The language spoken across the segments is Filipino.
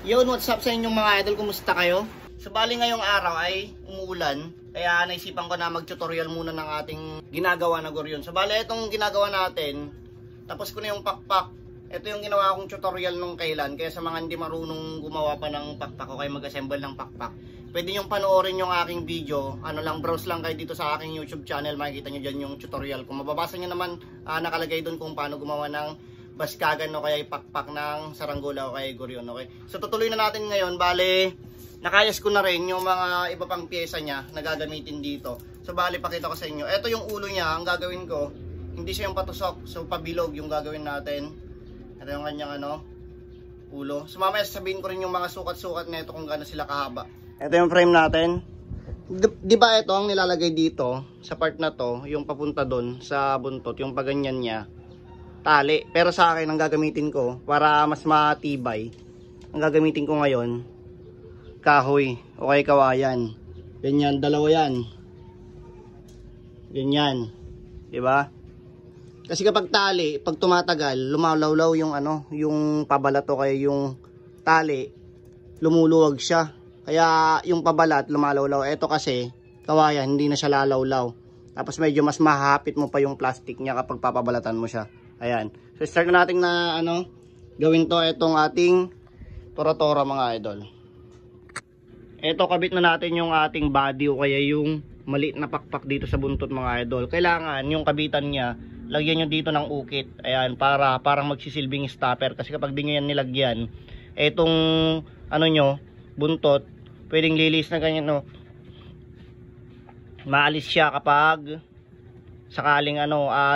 Yun, what's up sa inyong mga idol? Kumusta kayo? So bali ngayong araw ay umuulan, kaya naisipan ko na mag-tutorial muna ng ating ginagawa na guryon. So bali itong ginagawa natin, tapos ko na yung pakpak. Ito yung ginawa kong tutorial nung kailan, kaya sa mga hindi marunong gumawa pa ng pakpak o kayo mag-assemble ng pakpak, pwede nyo panoorin yung aking video. Ano lang, browse lang kayo dito sa aking YouTube channel, makikita nyo dyan yung tutorial. Kung mababasa nyo naman, nakalagay doon kung paano gumawa ng baskagan o kaya ipakpak ng saranggola o kaya guryon. Okay? So tutuloy na natin ngayon. Bale, nakayas ko na rin yung mga iba pang pyesa niya na gagamitin dito. So bale, pakita ko sa inyo. Ito yung ulo niya. Ang gagawin ko, hindi siya yung patusok. So pabilog yung gagawin natin. Ito yung kanyang ulo. So mamaya sasabihin ko rin yung mga sukat-sukat na ito kung gaano sila kahaba. Ito yung frame natin. Di ba ito ang nilalagay dito sa part na to, yung papunta doon sa buntot, yung paganyan niya, tali. Pero sa akin, ang gagamitin ko para mas matibay, ang gagamitin ko ngayon, kahoy o kaya kawayan. Ganyan, dalawa yan. Ganyan. Diba? Kasi kapag tali, pag tumatagal, lumalawlaw yung yung pabalat o kaya yung tali, lumuluwag siya. Kaya yung pabalat, lumalawlaw. Ito kasi, kawayan, hindi na siya lalawlaw. Tapos medyo mas mahapit mo pa yung plastic niya kapag papabalatan mo siya. Ayan. So start na natin na gawin to, itong ating tora-tora mga idol. Ito, kabit na natin yung ating body o kaya yung maliit na pakpak dito sa buntot mga idol. Kailangan yung kabitan niya, lagyan nyo dito ng ukit. Ayan, parang magsisilbing stopper. Kasi kapag di nyo yan nilagyan, etong nyo, buntot, pwedeng lilis na ganyan, no? Maalis siya kapag sakaling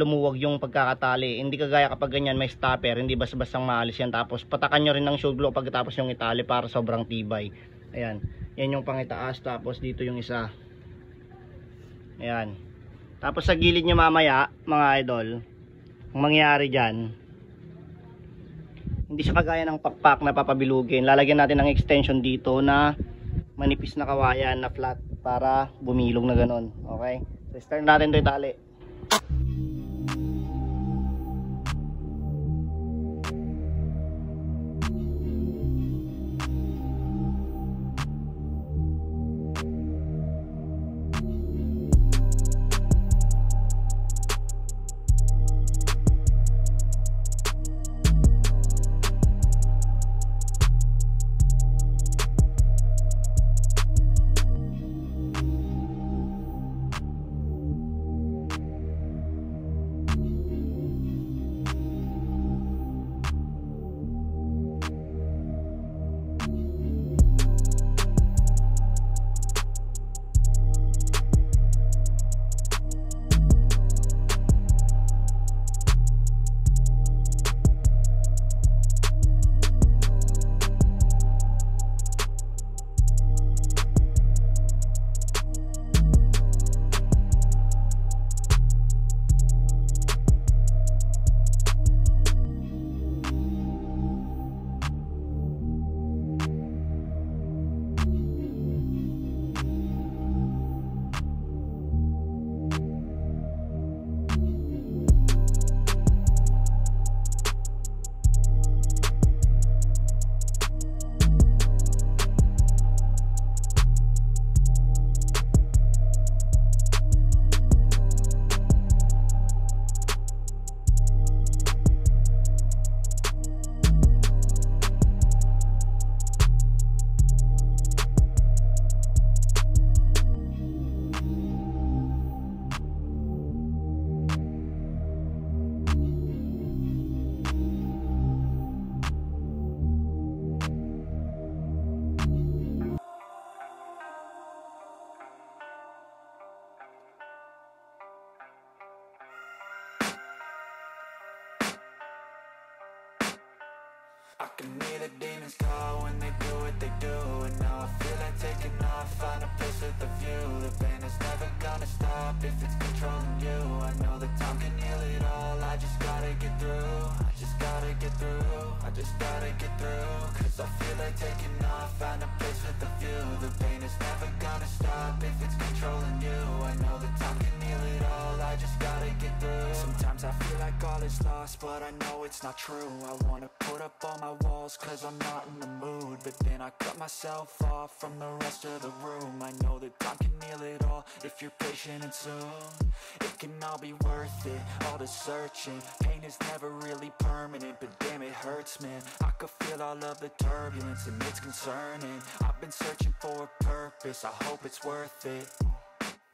lumuwag yung pagkakatali. Hindi kagaya kapag ganyan may stopper, hindi basta-bastang maalis yan. Tapos patakan nyo rin ng show glue pagkatapos yung itali para sobrang tibay. Ayan, yan yung pangitaas. Tapos dito yung isa. Ayan. Tapos sa gilid nyo mamaya mga idol, ang mangyayari dyan, hindi siya kagaya ng pakpak na papabilugin. Lalagyan natin ng extension dito na manipis na kawayan na flat para bumilog na ganon. Okay, so start natin ito itali. I can hear the demons call when they do what they do. And now I feel like taking off, find a place with a view. The pain is never gonna stop if it's controlling you. I know that time can heal it all, I just gotta get through. I just gotta get through, I just gotta get through. Cause I feel like taking off, find a place with a view. The pain is never gonna stop if it's controlling you. I know that time can heal it all, I just gotta get through. Sometimes Sometimes I feel like all is lost, but I know it's not true. I wanna put up all my walls cause I'm not in the mood, but then I cut myself off from the rest of the room. I know that time can heal it all if you're patient and soon it can all be worth it, all the searching. Pain is never really permanent, but damn it hurts, man. I could feel all of the turbulence and it's concerning. I've been searching for a purpose, I hope it's worth it.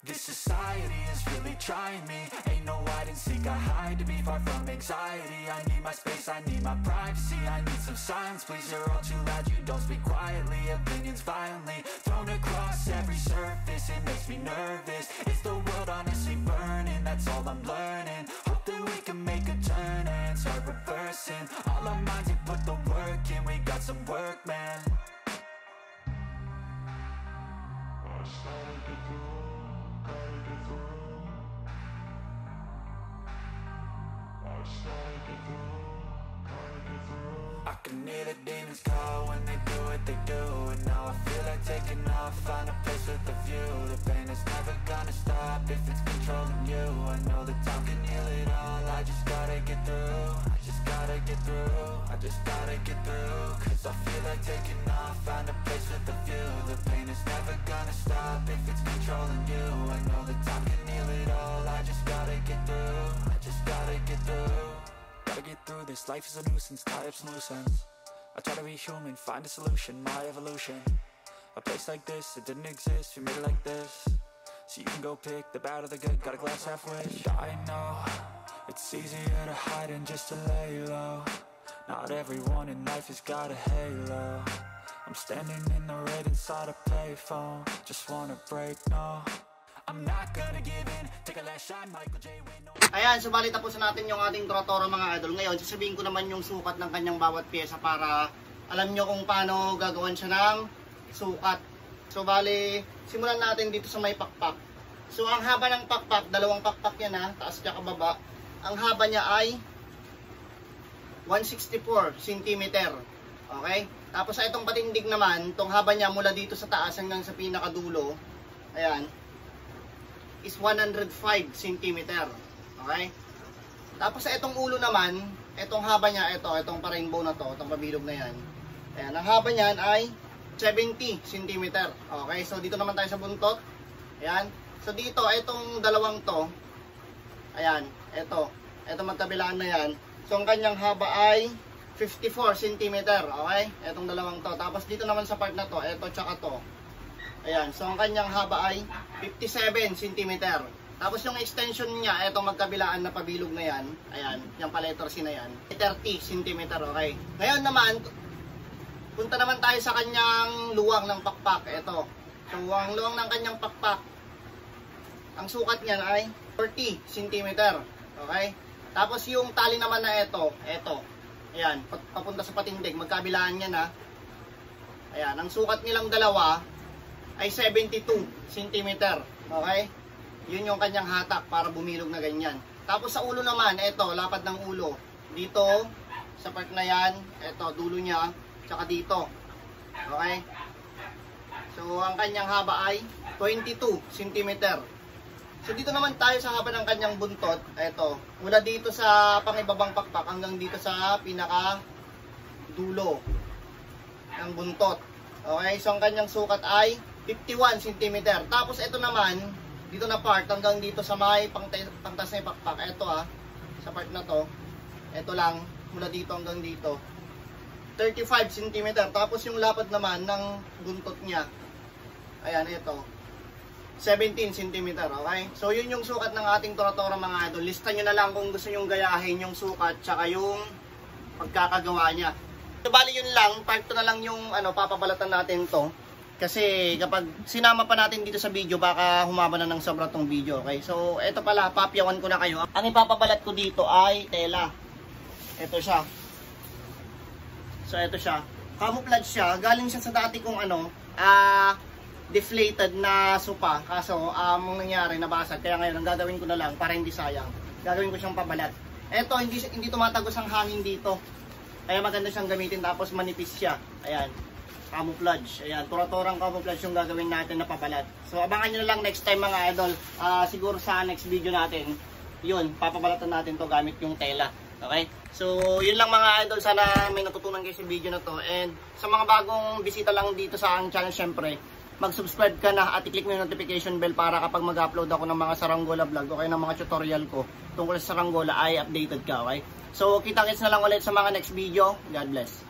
This society is really trying me. Ain't no hide and seek, I hide to be far from anxiety. I need my space, I need my privacy. I need some silence, please, you're all too loud. You don't speak quietly, opinions violently thrown across every surface. It makes me nervous. Is the world honestly burning? That's all I'm learning. Hope that we can make a turn and start reversing all our minds and put the work in. We got some work, man. I can hear the demons call when they do what they do, and now I feel like taking off, find a place with a view. The pain is never gonna stop if it's controlling you. I know that time can heal it all, I just gotta get through. I just gotta get through, I just gotta get through. Cause I feel like taking off, find a place with a view. The pain is never gonna stop if it's controlling you. I know that time can heal it all, I just gotta get through. I just gotta get through. Gotta get through this, life is a nuisance, tie up some loose ends. I try to be human, find a solution, my evolution. A place like this, it didn't exist, we made it like this. So you can go pick the bad or the good, got a glass halfway. I know, it's easier to hide than just to lay low. Not everyone in life has got a halo. I'm standing in the red inside a payphone. Just wanna break, no, I'm not gonna give in. Take a last shot, Michael J. Ayan, so bali tapos na natin yung ating Toro mga idol. Ngayon, sasabihin ko naman yung sukat ng kanyang bawat pyesa para alam nyo kung paano gagawin siya ng sukat. So bali, simulan natin dito sa may pakpak. So ang haba ng pakpak, dalawang pakpak yan ha, taas niya kababa. Ang haba niya ay 164 cm. Okay? Tapos sa itong patindig naman, itong haba niya mula dito sa taas hanggang sa pinakadulo, ayan, is 105 cm. Okay? Tapos sa itong ulo naman, itong haba niya, itong pa-rainbow na to, itong pabilog na yan. Ayan, ang haba niyan ay 70 cm. Okay? So dito naman tayo sa buntot. Ayan. So dito, itong dalawang to, ayan, ito magkabilaan na yan. So ang kanyang haba ay 54 cm. Okay? Itong dalawang to. Tapos dito naman sa part na to, ito tsaka to. Ayan. So ang kanyang haba ay 57 cm. Tapos yung extension niya, itong magkabilaan na pabilog na yan, ayan, yung pa letter C na yan, 30 cm, okay? Ngayon naman, punta naman tayo sa kanyang luwang ng pakpak, ito. So, ang luwang ng kanyang pakpak, ang sukat niyan ay 40 cm, okay? Tapos yung tali naman na ito, ayan, papunta sa patindig, magkabilaan yan ha. Ayan, ang sukat nilang dalawa ay 72 cm, okay? Yun yung kanyang hatak para bumilog na ganyan. Tapos sa ulo naman, ito, lapad ng ulo. Dito, sa part na yan, ito, dulo niya, tsaka dito. Okay? So, ang kanyang haba ay 22 cm. So, dito naman tayo sa haba ng kanyang buntot. Ito, mula dito sa pangibabang pakpak hanggang dito sa pinaka dulo ng buntot. Okay? So, ang kanyang sukat ay 51 cm. Tapos, ito naman, dito na part hanggang dito sa may pangtas na yung pakpak. Ito sa part na to, ito lang, mula dito hanggang dito, 35 cm. Tapos yung lapad naman ng buntot niya, ayan, ito, 17 cm. Okay? So yun yung sukat ng ating Toro mga idol. Lista nyo na lang kung gusto nyo gayahin yung sukat tsaka yung pagkakagawa niya. So bali yun lang, part 2 na lang yung papabalatan natin to. Kasi kapag sinama pa natin dito sa video, baka humaba na ng sobra tong video, okay? So, ito pala, papyawan ko na kayo. Ang ipapabalat ko dito ay tela. Ito siya. So, ito siya. Camouflage siya. Galing siya sa dati kong deflated na sopa. Kaso, ang nangyari, nabasag. Kaya ngayon, ang gagawin ko na lang, para hindi sayang, gagawin ko siyang pabalat. Ito, hindi tumatagos ang hangin dito. Kaya maganda siyang gamitin, tapos manipis siya. Ayan. Camouflage. Ayan, Toro-Torong camouflage yung gagawin natin na papalat. So, abangan nyo na lang next time mga idol. Siguro sa next video natin, yun, papabalatan natin to gamit yung tela. Okay? So, yun lang mga idol. Sana may natutunan kayo sa video na to. And sa mga bagong bisita lang dito sa aking channel, syempre, mag-subscribe ka na at i-click mo yung notification bell para kapag mag-upload ako ng mga saranggola vlog o kaya ng mga tutorial ko tungkol sa saranggola ay updated ka. Okay? So, kita-kits na lang ulit sa mga next video. God bless.